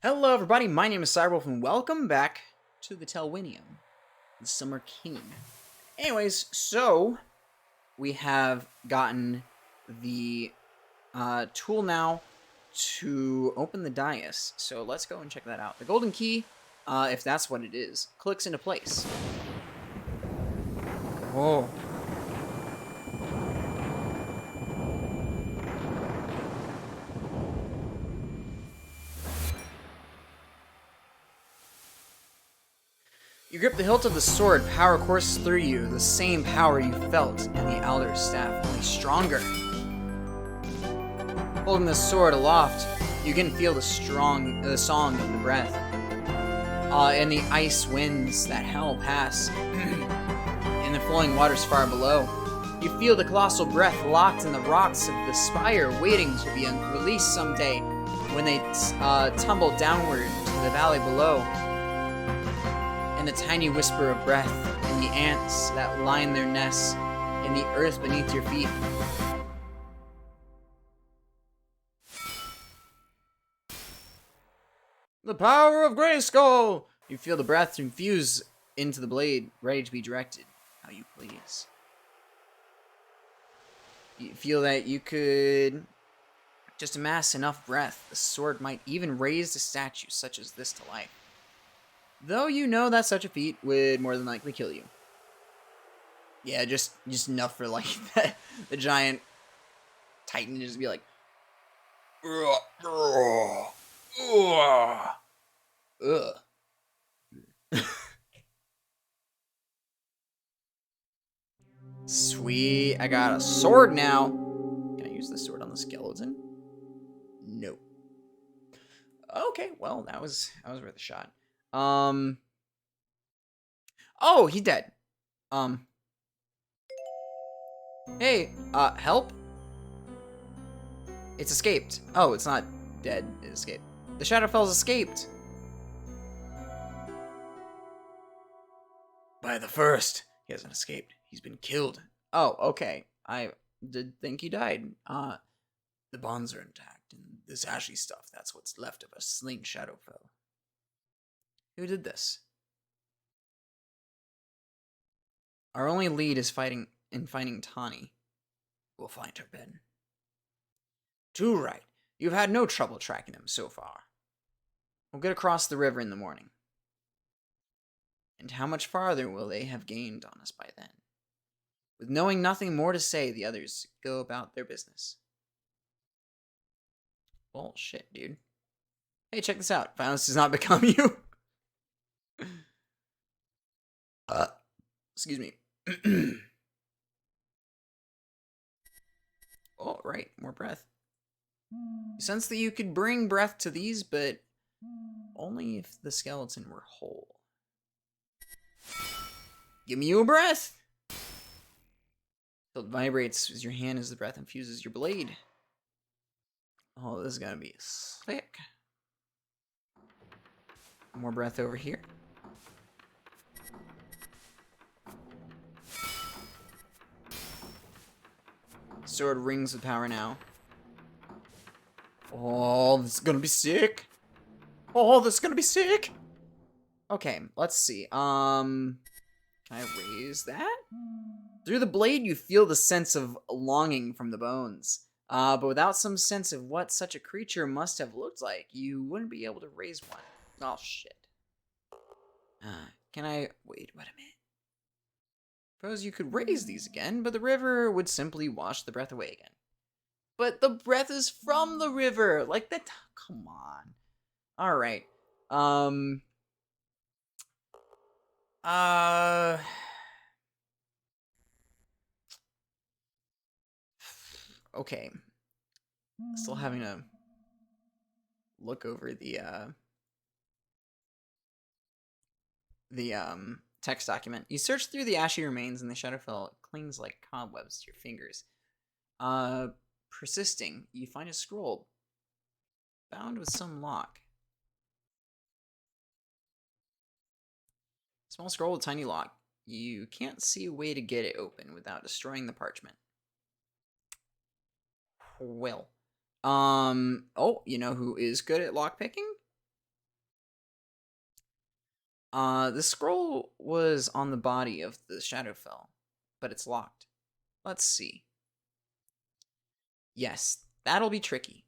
Hello everybody, my name is Cyrewolf and welcome back to the Telwynium, the Summer King. Anyways, so we have gotten the tool now to open the dais, so let's go and check that out. The golden key, if that's what it is, clicks into place. Oh. You grip the hilt of the sword, power courses through you, the same power you felt in the Elder's staff, only stronger. Holding the sword aloft, you can feel the song of the breath. And the ice winds that howl past, and the flowing waters far below. You feel the colossal breath locked in the rocks of the spire, waiting to be released someday when they tumble downward to the valley below. And the tiny whisper of breath in the ants that line their nests in the earth beneath your feet. The power of Grayskull! You feel the breath infuse into the blade, ready to be directed how you please. You feel that you could just amass enough breath, the sword might even raise a statue such as this to life. Though you know that such a feat would more than likely kill you. Yeah, just enough for like the giant titan to just be like, ugh. Sweet, I got a sword now. Can I use the sword on the skeleton? No. Okay, well that was worth a shot. Oh, he's dead. Hey, help? It's escaped. Oh, it's not dead. It escaped. The Shadowfell's escaped. By the first. He hasn't escaped. He's been killed. Oh, okay. I did think he died. The bonds are intact, and this ashy stuff, that's what's left of a slain Shadowfell. Who did this? Our only lead is finding Tawny. We'll find her, Ben. Too right. You've had no trouble tracking them so far. We'll get across the river in the morning. And how much farther will they have gained on us by then? With knowing nothing more to say, the others go about their business. Bullshit, dude. Hey, check this out. Violence does not become you. Excuse me. Oh, right. More breath. You sense that you could bring breath to these, but only if the skeleton were whole. Give me your breath! It vibrates as your hand as the breath infuses your blade. Oh, this is gonna be slick. More breath over here. Sword rings with power now. Oh, this is gonna be sick. Oh, this is gonna be sick. Okay, let's see. Can I raise that? Through the blade, you feel the sense of longing from the bones. But without some sense of what such a creature must have looked like, you wouldn't be able to raise one. Oh, shit. Can I... Wait a minute. Suppose you could raise these again, but the river would simply wash the breath away again. But the breath is from the river! Like, that... Come on. Alright. Okay. Still having to look over the text document. You search through the ashy remains and the Shadowfell clings like cobwebs to your fingers. Persisting, you find a scroll bound with some lock. Small scroll with tiny lock. You can't see a way to get it open without destroying the parchment. Well. Oh, you know who is good at lockpicking? The scroll was on the body of the Shadowfell, but it's locked. Let's see. Yes, that'll be tricky.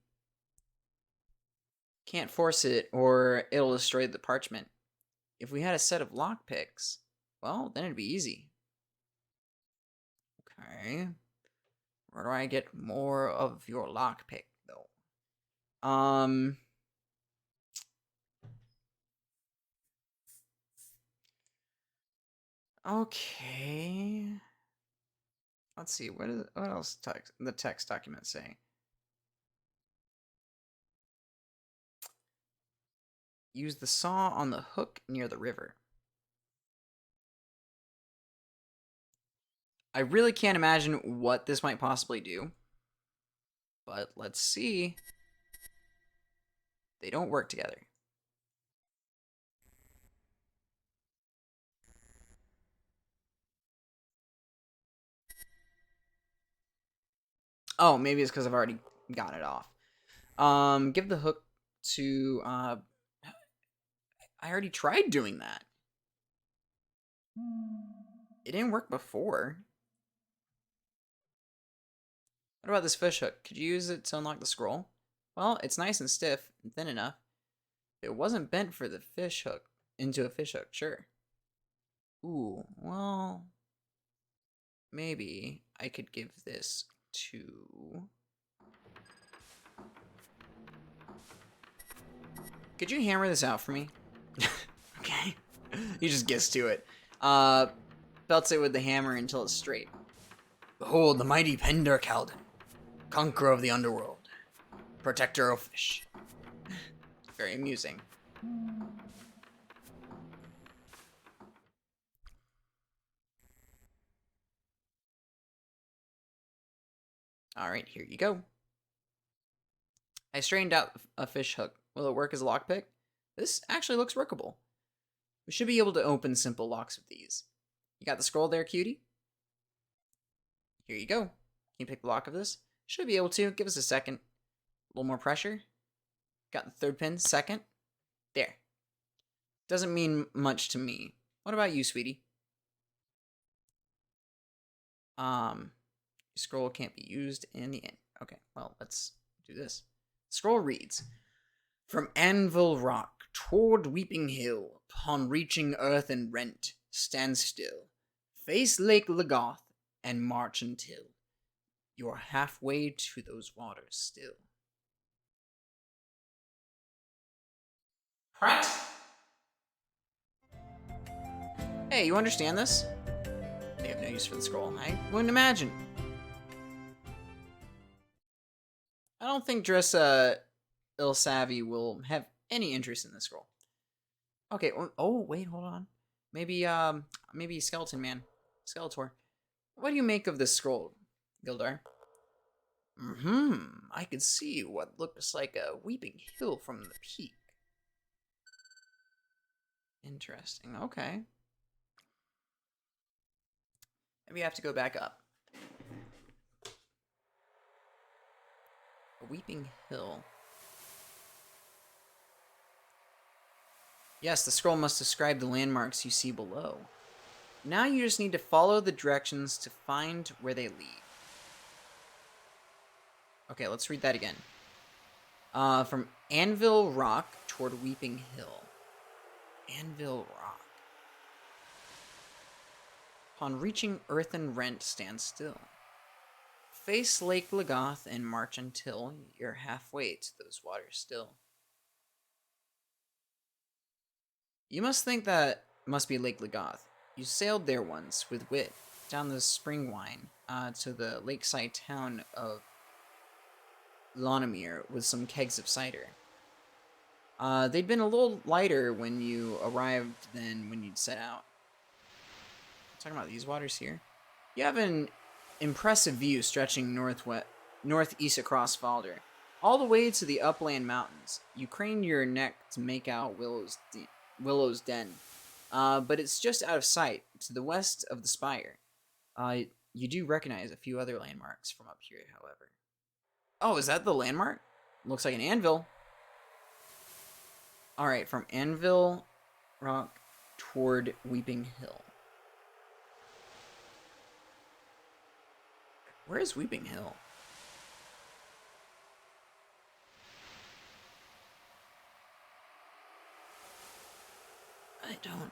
Can't force it, or it'll destroy the parchment. If we had a set of lockpicks, well, then it'd be easy. Okay. Where do I get more of your lockpick, though? Okay. Let's see. What else the text document say? Use the saw on the hook near the river. I really can't imagine what this might possibly do. But let's see. They don't work together. Oh, maybe it's because I've already got it off. Give the hook to, I already tried doing that. It didn't work before. What about this fish hook? Could you use it to unlock the scroll? Well, it's nice and stiff and thin enough. It wasn't bent for the fish hook into a fish hook, sure. Ooh, well, maybe I could give this to... Could you hammer this out for me? Okay. He just gets to it. Belts it with the hammer until it's straight. Behold the mighty Penderkalden, conqueror of the underworld, protector of fish. Very amusing. Alright, here you go. I straightened out a fish hook. Will it work as a lockpick? This actually looks workable. We should be able to open simple locks with these. You got the scroll there, cutie? Here you go. Can you pick the lock of this? Should be able to. Give us a second. A little more pressure. Got the third pin. Second. There. Doesn't mean much to me. What about you, sweetie? Scroll can't be used in the end. Okay, well, let's do this. Scroll reads, From Anvil Rock toward Weeping Hill, upon reaching earth and rent, stand still. Face Lake Lagoth and march until you're halfway to those waters still. Pratt? Hey, you understand this? They have no use for the scroll. I wouldn't imagine. I don't think Dressa Ilsavvy will have any interest in this scroll. Okay, oh, wait, hold on. Maybe Skeleton Man. Skeletor. What do you make of this scroll, Gildar? I could see what looks like a weeping hill from the peak. Interesting, okay. Maybe I have to go back up. A weeping hill. Yes, the scroll must describe the landmarks you see below. Now you just need to follow the directions to find where they lead. Okay, let's read that again. From Anvil Rock toward Weeping Hill. Anvil Rock. Upon reaching Earthen Rent, stand still. Face Lake Lagoth and march until you're halfway to those waters still. You must think that must be Lake Lagoth. You sailed there once with wit down the Springwine to the lakeside town of Lonomir with some kegs of cider. They'd been a little lighter when you arrived than when you'd set out. Talking about these waters here. You have an impressive view stretching northeast across Falder, all the way to the upland mountains. You crane your neck to make out Willow's Den, but it's just out of sight to the west of the spire. You do recognize a few other landmarks from up here, however. Oh, is that the landmark? Looks like an anvil. Alright, from Anvil Rock toward Weeping Hill. Where is Weeping Hill? I don't.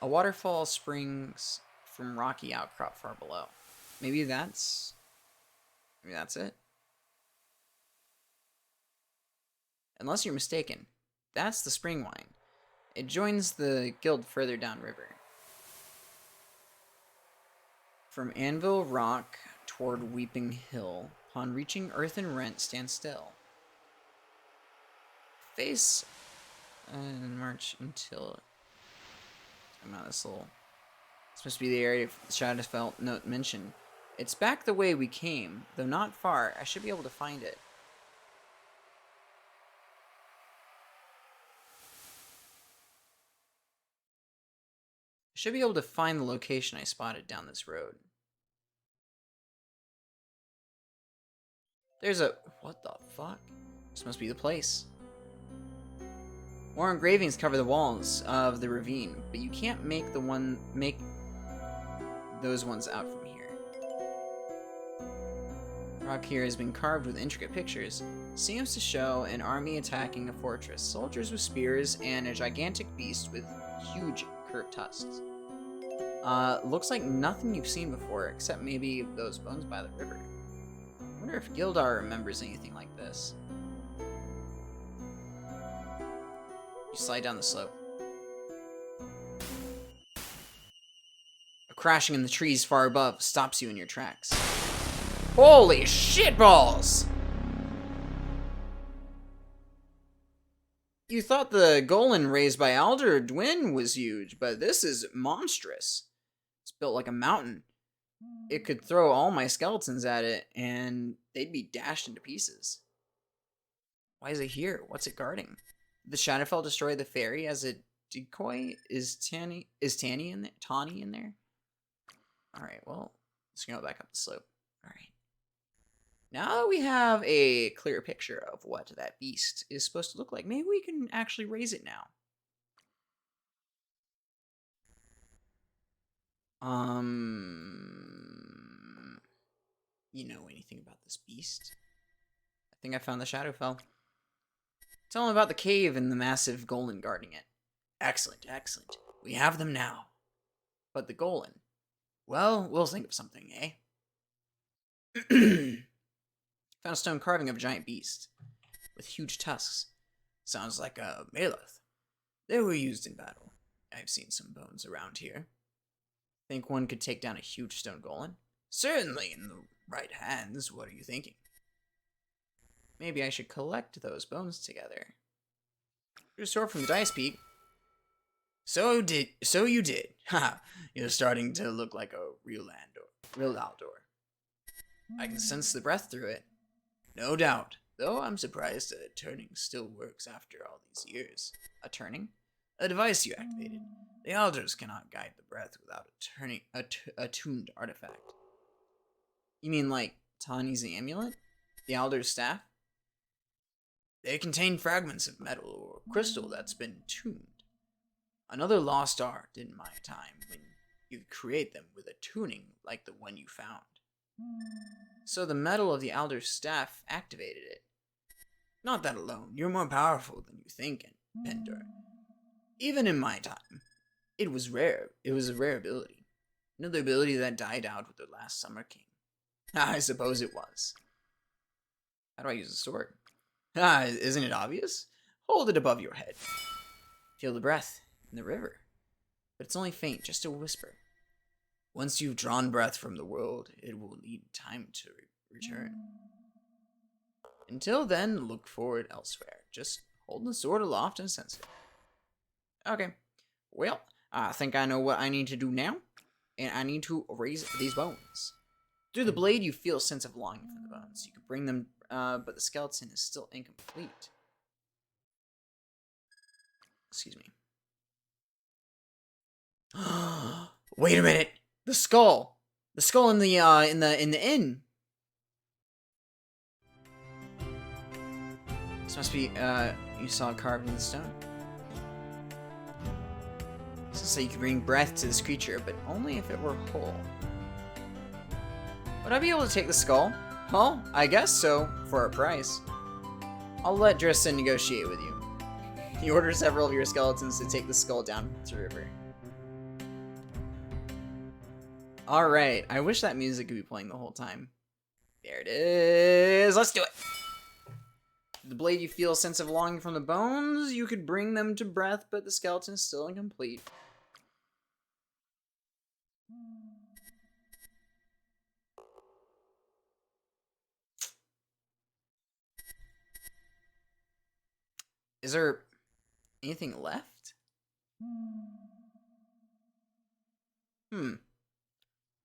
A waterfall springs from rocky outcrop far below. Maybe that's it. Unless you're mistaken, that's the spring wine. It joins the guild further downriver. From Anvil Rock toward Weeping Hill, upon reaching Earthen Rent, stand still. Face and march until. This must be the area Shadowfell note mentioned. It's back the way we came, though not far. I should be able to find it. I should be able to find the location I spotted down this road. There's a... What the fuck? This must be the place. More engravings cover the walls of the ravine, but you can't make those ones out from here. Rock here has been carved with intricate pictures. Seems to show an army attacking a fortress, soldiers with spears, and a gigantic beast with huge curved tusks. Looks like nothing you've seen before, except maybe those bones by the river. I wonder if Gildar remembers anything like this. You slide down the slope. A crashing in the trees far above stops you in your tracks. Holy shitballs! You thought the Golan raised by Alder Dwin was huge, but this is monstrous. It's built like a mountain. It could throw all my skeletons at it, and they'd be dashed into pieces. Why is it here? What's it guarding? Did the Shadowfell destroy the fairy as a decoy? Is Tawny in there? Tawny in there? Alright, well, let's go back up the slope. Alright. Now that we have a clear picture of what that beast is supposed to look like, maybe we can actually raise it now. You know anything about this beast? I think I found the Shadowfell. Tell them about the cave and the massive Golan guarding it. Excellent, excellent. We have them now. But the Golan? Well, we'll think of something, eh? Found a stone carving of a giant beast with huge tusks. Sounds like a Maleth. They were used in battle. I've seen some bones around here. Think one could take down a huge stone Golan? Certainly, in the right hands. What are you thinking? Maybe I should collect those bones together. Your sword from the Dice Peak. So you did. Ha! You're starting to look like a real Aldor. I can sense the breath through it. No doubt. Though I'm surprised a turning still works after all these years. A turning? A device you activated. The Aldors cannot guide the breath without a tuned artifact. You mean like Tawny's amulet? The Aldor's staff? They contain fragments of metal or crystal that's been tuned. Another lost art in my time when you create them with a tuning like the one you found. So the metal of the Aldor's staff activated it. Not that alone, you're more powerful than you think, Pendor. Even in my time, it was rare. It was a rare ability. Another ability that died out with the last Summer King. I suppose it was. How do I use the sword? Isn't it obvious? Hold it above your head. Feel the breath in the river. But it's only faint, just a whisper. Once you've drawn breath from the world, it will need time to return. Until then, look for it elsewhere. Just hold the sword aloft and sense it. Okay. Well, I think I know what I need to do now. And I need to raise these bones. Through the blade, you feel a sense of longing for the bones. You can bring them, but the skeleton is still incomplete. Excuse me. Wait a minute! The skull! The skull in the inn! This must be, you saw it carved in the stone. So you could bring breath to this creature, but only if it were whole. Would I be able to take the skull? Well, I guess so, for a price. I'll let Dristan negotiate with you. He orders several of your skeletons to take the skull down the river. Alright, I wish that music could be playing the whole time. There it is! Let's do it! The blade, you feel a sense of longing from the bones. You could bring them to breath, but the skeleton is still incomplete. Is there anything left?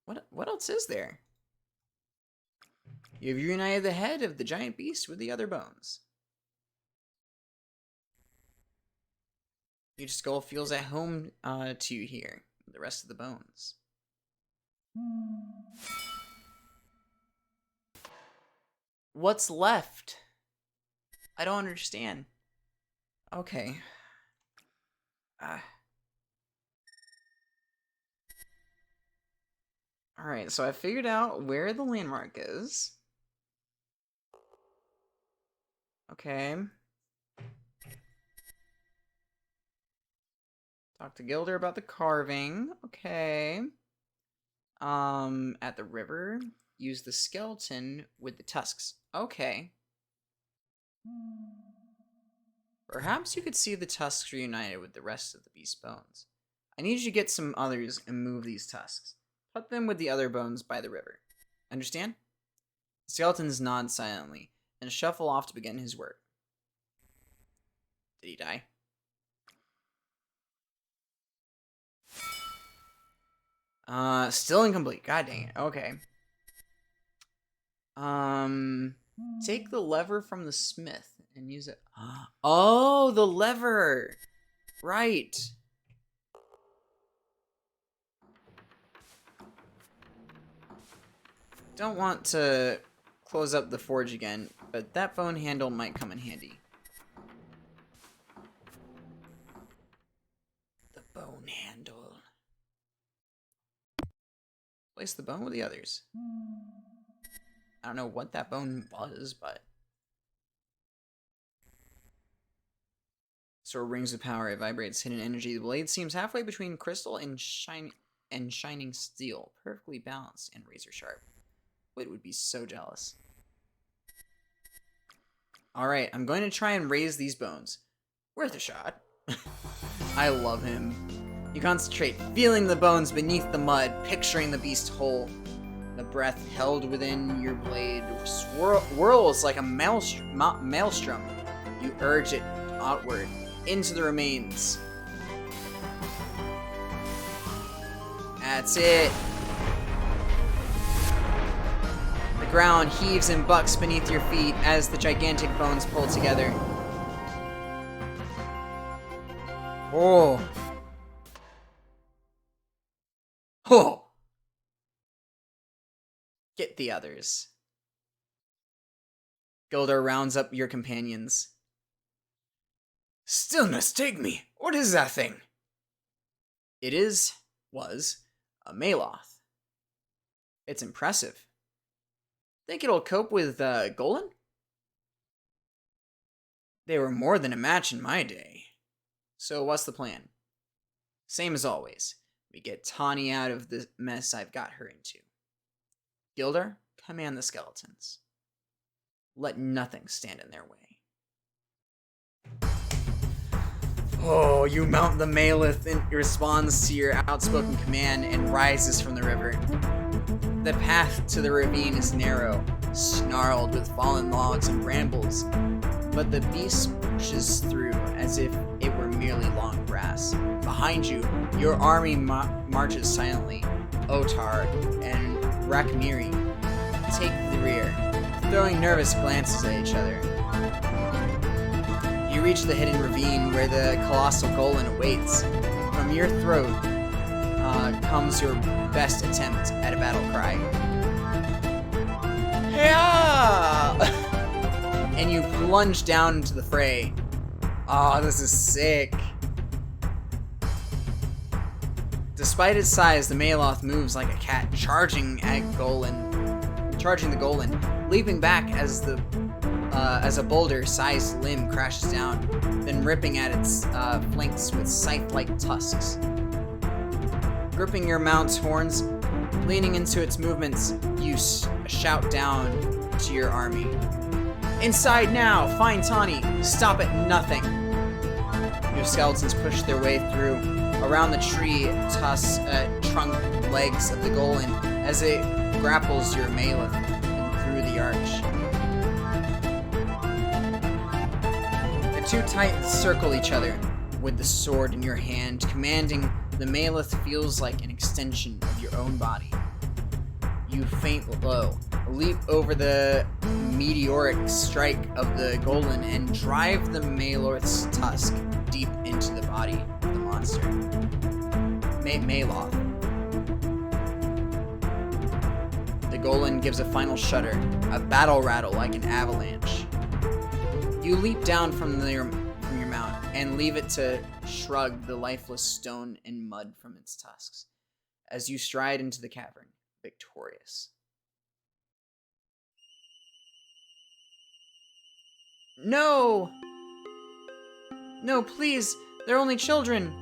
What else is there? You have reunited the head of the giant beast with the other bones. Your skull feels at home to you here, with the rest of the bones. What's left? I don't understand. Okay. Alright, so I figured out where the landmark is. Okay. Talk to Gilder about the carving. Okay. At the river. Use the skeleton with the tusks. Okay. Perhaps you could see the tusks reunited with the rest of the beast's bones. I need you to get some others and move these tusks. Put them with the other bones by the river. Understand? The skeletons nod silently and shuffle off to begin his work. Did he die? Still incomplete. God dang it. Okay. Take the lever from the smith and use it. Oh, the lever! Right. Don't want to close up the forge again, but that bone handle might come in handy. The bone handle. Place the bone with the others. I don't know what that bone was, but... Sword rings with power. It vibrates hidden energy. The blade seems halfway between crystal and shining steel. Perfectly balanced and razor sharp. Wit would be so jealous. Alright, I'm going to try and raise these bones. Worth a shot. I love him. You concentrate, feeling the bones beneath the mud, picturing the beast whole. The breath held within your blade whirls like a maelstrom. You urge it outward, into the remains. That's it. The ground heaves and bucks beneath your feet as the gigantic bones pull together. Oh. Oh. Get the others. Gilder rounds up your companions. Stillness, take me. What is that thing? It was a Maloth. It's impressive. Think it'll cope with Golan? They were more than a match in my day. So what's the plan? Same as always. We get Tawny out of the mess I've got her into. Gilder, command the skeletons. Let nothing stand in their way. Oh, you mount the Malith in response to your outspoken command and rises from the river. The path to the ravine is narrow, snarled with fallen logs and brambles, but the beast pushes through as if it were merely long grass. Behind you, your army marches silently. Otar and Rakmiri take the rear, throwing nervous glances at each other. You reach the hidden ravine where the colossal Golan awaits. From your throat comes your best attempt at a battle cry. Yeah! and you plunge down into the fray. Oh, this is sick. Despite its size, the MacLeod moves like a cat, charging the Golan, leaping back as a boulder-sized limb crashes down, then ripping at its flanks with scythe-like tusks. Gripping your mount's horns, leaning into its movements, you shout down to your army. Inside now! Find Tawny! Stop at nothing! Your skeletons push their way through, around the tree trunk legs of the Golan as it grapples your MacLeod and through the arch. The two titans circle each other with the sword in your hand, commanding. The MacLeod feels like an extension of your own body. You faint low, leap over the meteoric strike of the Golan and drive the MacLeod's tusk deep into the body of the monster. MacLeod. The Golan gives a final shudder, a battle rattle like an avalanche. You leap down from your mount and leave it to shrug the lifeless stone and mud from its tusks as you stride into the cavern, victorious. No! No, please! They're only children!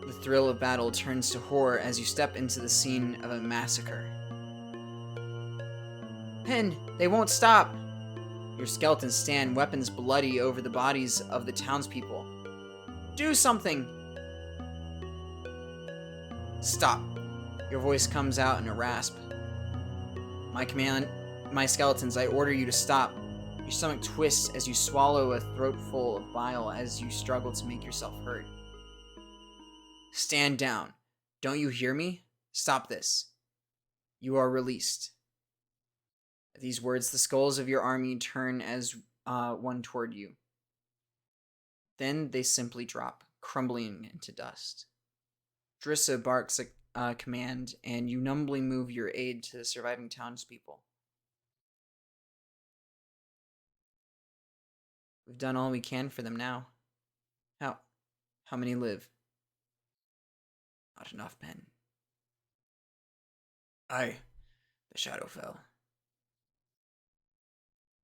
The thrill of battle turns to horror as you step into the scene of a massacre. Pen, they won't stop! Your skeletons stand, weapons bloody over the bodies of the townspeople. Do something! Stop. Your voice comes out in a rasp. My skeletons, I order you to stop. Your stomach twists as you swallow a throatful of bile as you struggle to make yourself heard. Stand down. Don't you hear me? Stop this. You are released. At these words, the skulls of your army turn as one toward you. Then they simply drop, crumbling into dust. Drissa barks a command, and you numbly move your aid to the surviving townspeople. We've done all we can for them now. How many live? Not enough, men. Aye, the Shadowfell.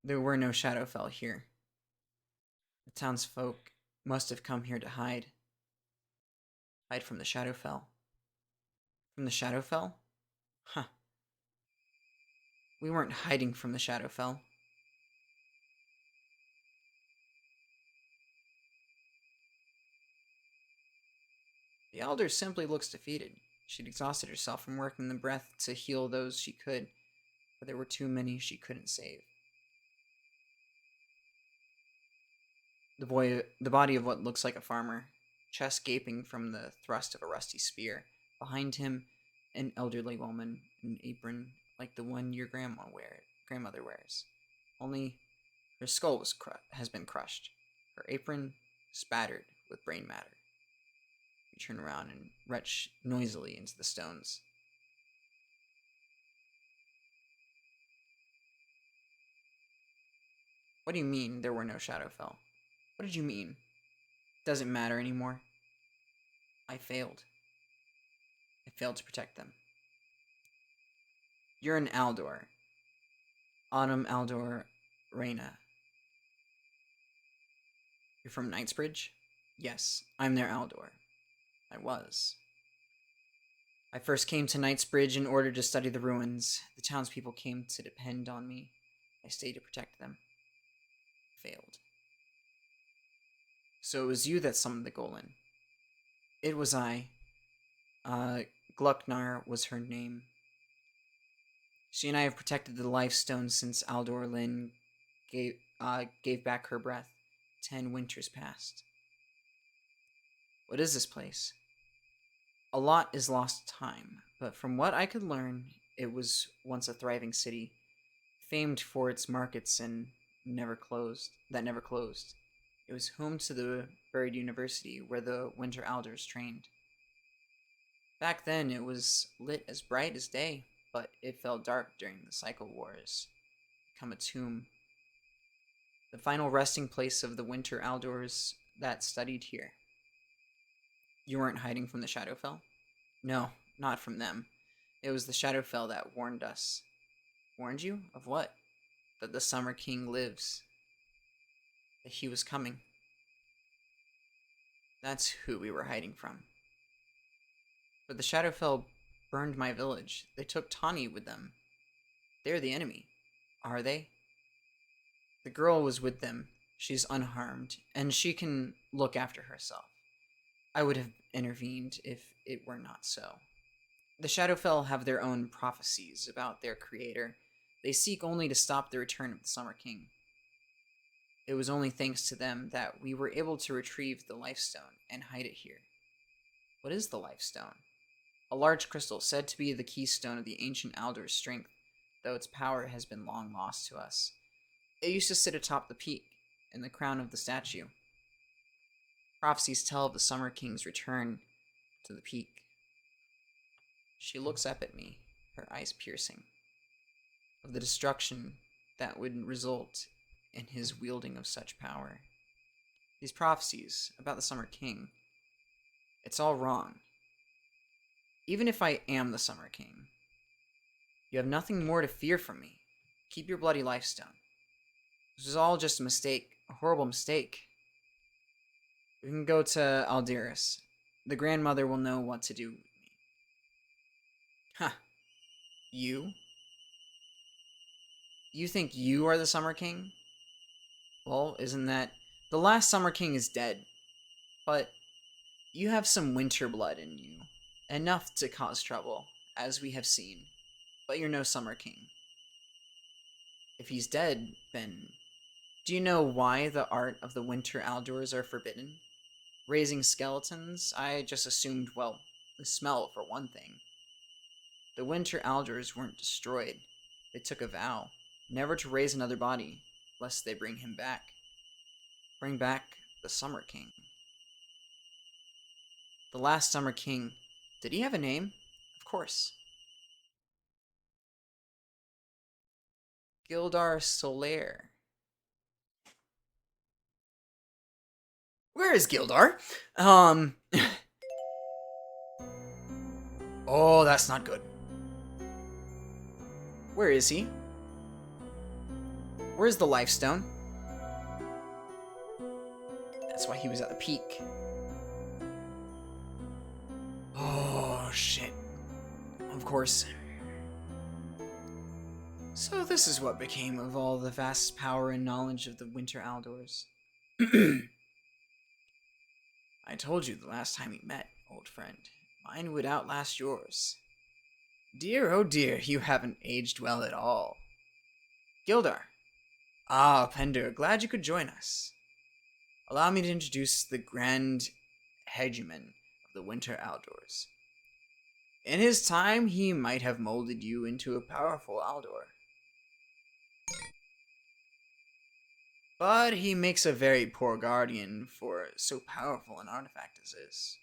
There were no Shadowfell here. The townsfolk must have come here to hide. Hide from the Shadowfell. From the Shadowfell? Huh. We weren't hiding from the Shadowfell. The Elder simply looks defeated. She'd exhausted herself from working the breath to heal those she could, but there were too many she couldn't save. The body of what looks like a farmer, chest gaping from the thrust of a rusty spear. Behind him, an elderly woman in an apron like the one your grandmother wears. Only her skull has been crushed, her apron spattered with brain matter. You turn around and retch noisily into the stones. What do you mean there were no Shadowfell? What did you mean? Doesn't matter anymore. I failed. I failed to protect them. You're an Aldor. Autumn Aldor Reyna. You're from Knightsbridge? Yes, I'm their Aldor. I was. I first came to Knightsbridge in order to study the ruins. The townspeople came to depend on me. I stayed to protect them. Failed. So it was you that summoned the Golan. It was I. Glucknar was her name. She and I have protected the Life Stone since Aldor Lyn gave back her breath. 10 winters passed. What is this place? A lot is lost time, but from what I could learn, it was once a thriving city, famed for its markets and never closed. It was home to the buried university where the Winter Alders trained. Back then, it was lit as bright as day, but it fell dark during the Cycle Wars. Become a tomb. The final resting place of the Winter Aldors that studied here. You weren't hiding from the Shadowfell? No, not from them. It was the Shadowfell that warned us. Warned you? Of what? That the Summer King lives. That he was coming. That's who we were hiding from. But the Shadowfell burned my village. They took Tawny with them. They're the enemy. Are they? The girl was with them. She's unharmed, and she can look after herself. I would have intervened if it were not so. The Shadowfell have their own prophecies about their creator. They seek only to stop the return of the Summer King. It was only thanks to them that we were able to retrieve the Lifestone and hide it here. What is the Lifestone? A large crystal said to be the keystone of the ancient Aldor's strength, though its power has been long lost to us. It used to sit atop the peak, in the crown of the statue. Prophecies tell of the Summer King's return to the peak. She looks up at me, her eyes piercing, of the destruction that would result in his wielding of such power. These prophecies about the Summer King, it's all wrong. Even if I am the Summer King, you have nothing more to fear from me. Keep your bloody Lifestone. This was all just a mistake, a horrible mistake. We can go to Aldiris. The grandmother will know what to do with me. Huh. You? You think you are the Summer King? Well, isn't that... The last Summer King is dead. But you have some winter blood in you. Enough to cause trouble, as we have seen. But you're no Summer King. If he's dead, then... Do you know why the art of the Winter Aldors are forbidden? Raising skeletons? I just assumed, well, the smell for one thing. The Winter Aldors weren't destroyed. They took a vow, never to raise another body, lest they bring him back. Bring back the Summer King. The last Summer King. Did he have a name? Of course. Gildar Solaire. Where is Gildar? Oh, that's not good. Where is he? Where's the Lifestone? That's why he was at the peak. Oh, shit. Of course. So this is what became of all the vast power and knowledge of the Winter Aldors. I told you the last time we met, old friend. Mine would outlast yours. Dear, oh dear, you haven't aged well at all. Gildar. Ah, Pender, glad you could join us. Allow me to introduce the Grand Hegemon of the Winter Aldors. In his time, he might have molded you into a powerful Aldor. But he makes a very poor guardian for so powerful an artifact as this.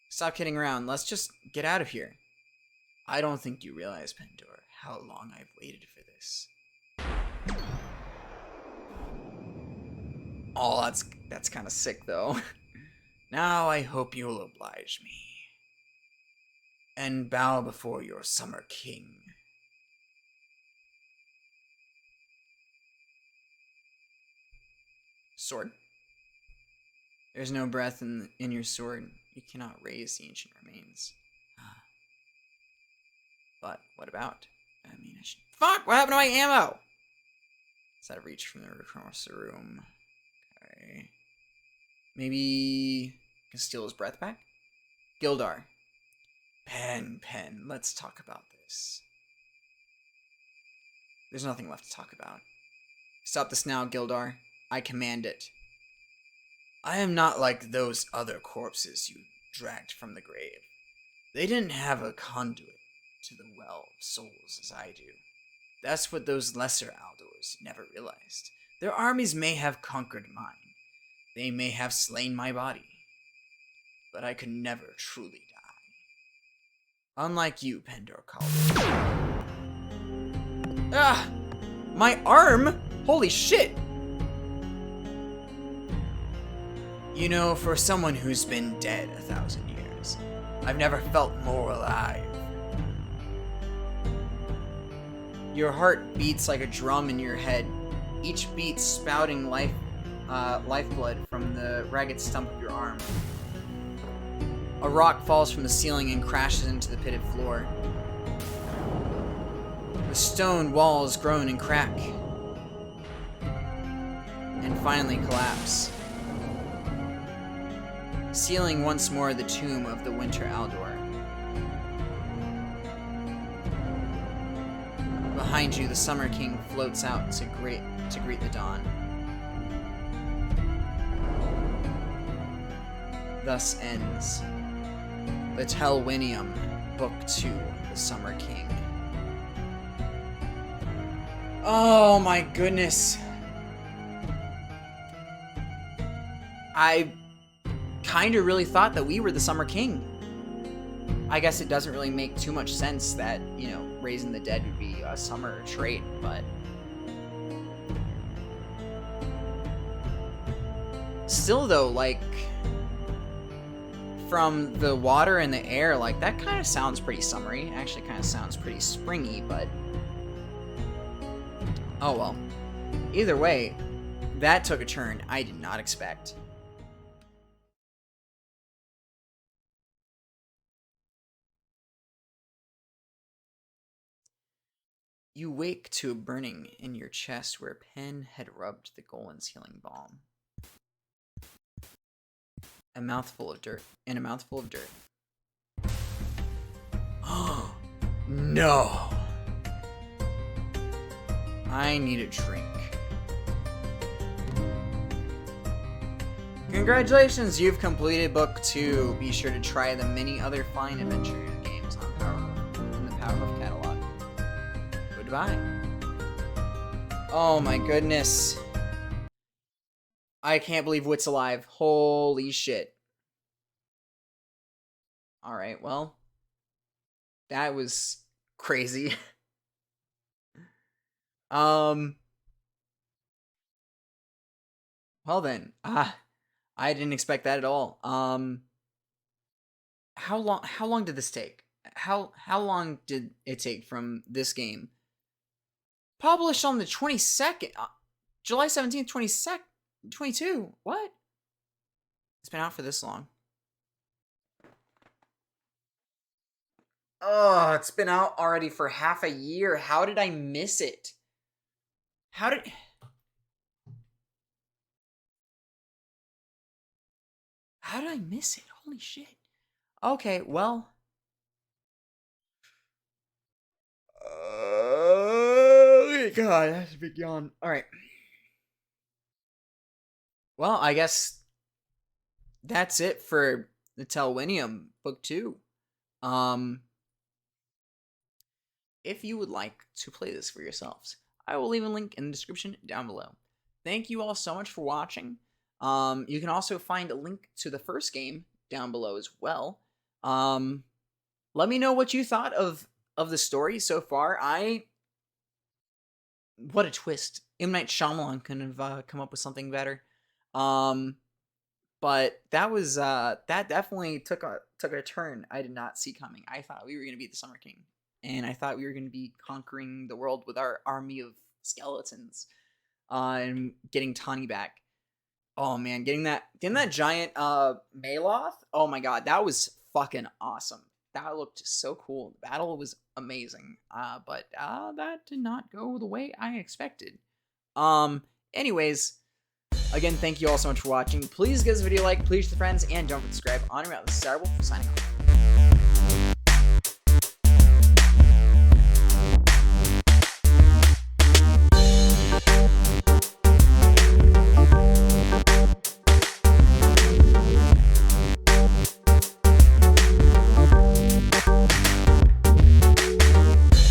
Stop kidding around, let's just get out of here. I don't think you realize, Pendor, how long I've waited for this. Oh, that's kind of sick, though. Now I hope you'll oblige me. And bow before your Summer King. Sword. There's no breath in your sword. You cannot raise the ancient remains. But what about ammunition? Fuck! What happened to my ammo? Is that a reach from across the room? Okay. Maybe I can steal his breath back? Gildar. Pen, let's talk about this. There's nothing left to talk about. Stop this now, Gildar. I command it. I am not like those other corpses you dragged from the grave. They didn't have a conduit to the well of souls as I do. That's what those lesser Aldors never realized. Their armies may have conquered mine. They may have slain my body. But I could never truly die. Unlike you, Pandora Collar. Ah! My arm? Holy shit! You know, for someone who's been dead 1,000 years, I've never felt more alive. Your heart beats like a drum in your head, each beat spouting lifeblood from the ragged stump of your arm. A rock falls from the ceiling and crashes into the pitted floor. The stone walls groan and crack, and finally collapse, sealing once more the tomb of the Winter Aldor. Behind you, the Summer King floats out to greet the dawn. Thus ends the Telwynium, Book 2, The Summer King. Oh my goodness. I kind of really thought that we were the Summer King. I guess it doesn't really make too much sense that, you know, raising the dead would be a summer trait, but still though, like, from the water and the air, like, that kind of sounds pretty summery. Actually kind of sounds pretty springy, but oh well. Either way, that took a turn I did not expect. You wake to a burning in your chest where Pen had rubbed the Golan's healing balm. In a mouthful of dirt. Oh, no. I need a drink. Congratulations, you've completed Book 2. Be sure to try the many other fine adventure games in the Powerhook catalog. Goodbye. Oh my goodness. I can't believe Wit's alive. Holy shit. Alright, well. That was crazy. Well then. I didn't expect that at all. How long did this take? How long did it take from this game? Published on the 22nd. July 17th, 22. What? It's been out for this long. Oh, it's been out already for half a year. How did I miss it? How did I miss it? Holy shit. Okay, well. Oh, God, that's a big yawn. Alright. Well, I guess that's it for the Telwynium Book 2. If you would like to play this for yourselves, I will leave a link in the description down below. Thank you all so much for watching. You can also find a link to the first game down below as well. Let me know what you thought of the story so far. What a twist. M. Night Shyamalan couldn't have come up with something better. But that was that definitely took a turn I did not see coming. I thought we were gonna be the Summer King, and I thought we were gonna be conquering the world with our army of skeletons, and getting Tawny back. Oh man, getting that giant Maloth. Oh my god, that was fucking awesome. That looked so cool. The battle was amazing. But that did not go the way I expected. Anyways, again, thank you all so much for watching. Please give this video a like, please share with friends, and don't forget to subscribe. On and out, this is Cyberwolf, signing off.